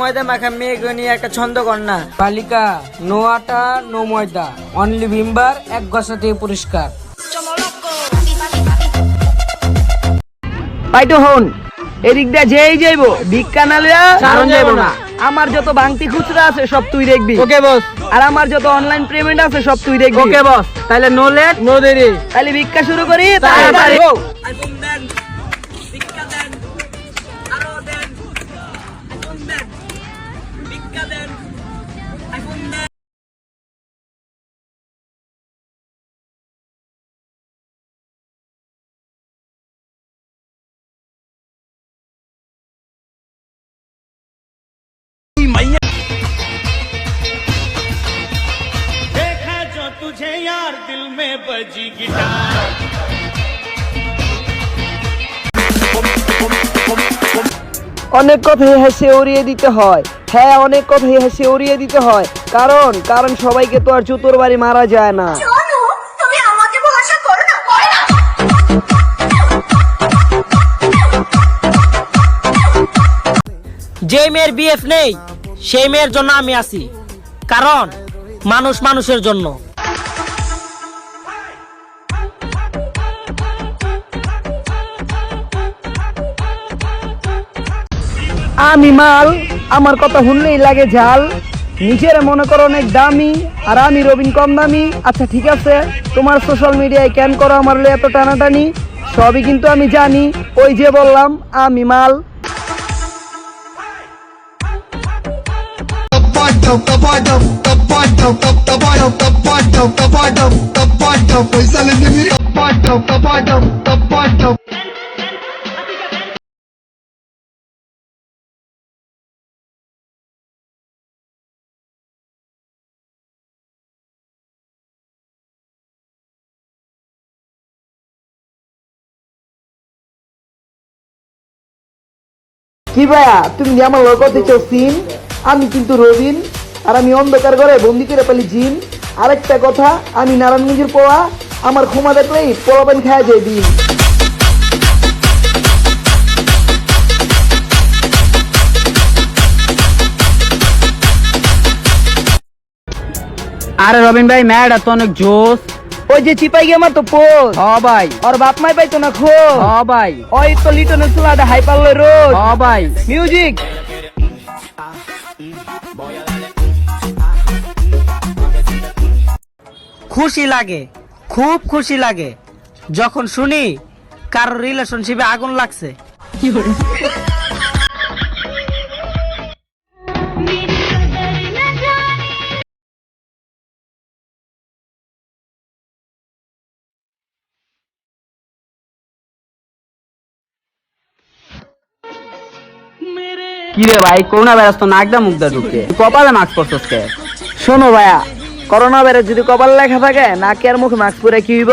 ময়দা মাখা মেয়ে নিয়ে একটা ছন্দ কর না। বালিকা, নো আটা নো ময়দা, অনলি ভিমবার, এক ঘষাতে পরিষ্কার। পাইতো হন এদিক দিয়ে যেই যাইবো ভিক্ষা না লইয়া সারণ যাইবো না। আমার যত বাংতি খুচরা আছে সব তুই দেখবি। ওকে বস। আর আমার যত অনলাইন পেমেন্ট আছে সব তুই দেখবি। ওকে বস। তাহলে নো লেট নো দেরি। তাহলে ভিক্ষা শুরু করি তাড়াতাড়ি। তাড়াতাড়ি। देखा जो तुझे यार दिल में बजी गिटार। অনেক কথাই হেসে উড়িয়ে দিতে হয়। হ্যাঁ, অনেক কথাই হেসে উড়িয়ে দিতে হয়, কারণ কারণ সবাইকে তো আর জুতোর বাড়ি মারা যায় না। তুমি আমাকে ভরসা করো না, করো না। যে মেয়ের বিএফ নেই সেই মেয়ের জন্য আমি আছি, কারণ মানুষ মানুষের জন্য। আমি মাল, আমার কথা শুনলেই লাগে ঝাল। নিজের মনে করো অনেক দামি, আর আমি রবিন কম দামি। আচ্ছা ঠিক আছে, তোমার সোশ্যাল মিডিয়ায় ক্যান করো আমার লয়ে এত টানাটানি, সবই কিন্তু আমি জানি। ওই যে বললাম আমি মাল। কি ভাইয়া, তুমি কি আমার লোক দিচ্ছ সিন? আমি কিন্তু রবিন, আর আমি অন্ধকার ঘরে বন্দি করে পেলি জিন। আরেকটা কথা, আমি নারায়ণগঞ্জের পোয়া, আমার ক্ষমা দেখলেই পোলাপান খাওয়া যায় দিন। আরে রবিন ভাই, ম্যাড তো অনেক জোস। ওই যে চিপাই গিয়ে আমার তো পোষ। হ ভাই, ওর বাপ মাই পাইতো না খো। হ ভাই, ওই তো লিটনের চুলাটা হাইপার লই রোজ। হ ভাই। মিউজিক। খুশি লাগে, খুব খুশি লাগে যখন শুনি কারোর রিলেশনশিপে আগুন লাগছে। কি রে ভাই, করোনা ভাইরাস তো নাকদা মুখদা ঢুকে, কপালে মাস্ক পরছস কে? শোনো ভাইয়া, করোনা ভাইরাস যদি কপাল লেখা থাকে, নাকে আর মুখে মাস্ক পরে কি হইব?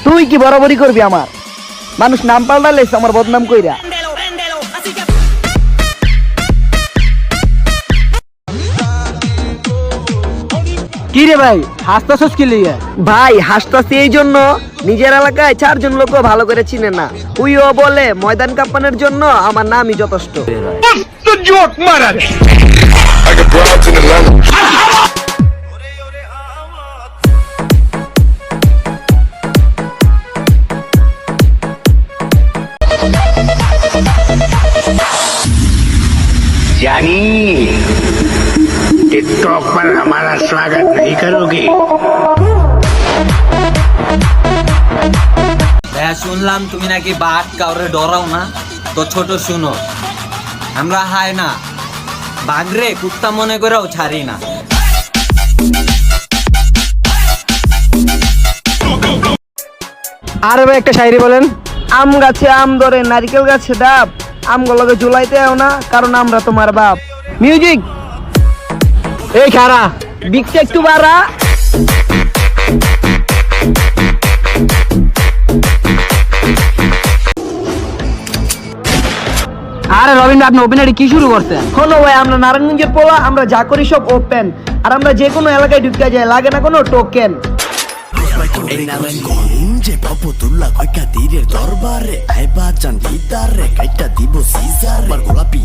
তুই কি বরাবরই করবি আমার? মানুষ নাম পাল্টালে আমার বদনাম কইরা। কি রে ভাই, হাসতাছস কি লিয়ে? ভাই হাসতাছি এই জন্য, নিজের এলাকায় 4 জন লোক ভালো করে চিনে না। উইও বলে ময়দান কাঁপানোর জন্য আমার নামই যথেষ্ট। जानी टिकटॉक पर हमारा स्वागत नहीं करोगे? শুনলাম তুমি নাকি বাঘ কাউরে ডরাও না, তো ছোট শুনো, আমরা হায় না বাঘরে কুত্তা মনে করেও ছাড়ি না। আরে ভাই একটা শায়রি বলেন। আম গাছে আম ধরে, নারকেল গাছে ডাব, আমগুলোকে জুলাইতে আও না, কারণ আমরা তোমার বাপ। মিউজিক। এই খারা, বিকটা একটু বাড়া। আরে রবিন ভাই, আপনি ওপেনারি কি শুরু করছেন? শোনো ভাই, আমরা নারায়ণগঞ্জের পোলা, আমরা যা করি সব ওপেন, আর আমরা যে কোনো এলাকায় ঢুকে যাই, লাগে না কোনো টোকেন। যে পপুতুল্লা কয়কা তীরের দরবারে আইবা চান ভিতারে কাইটা দিব সিজার গোলাপি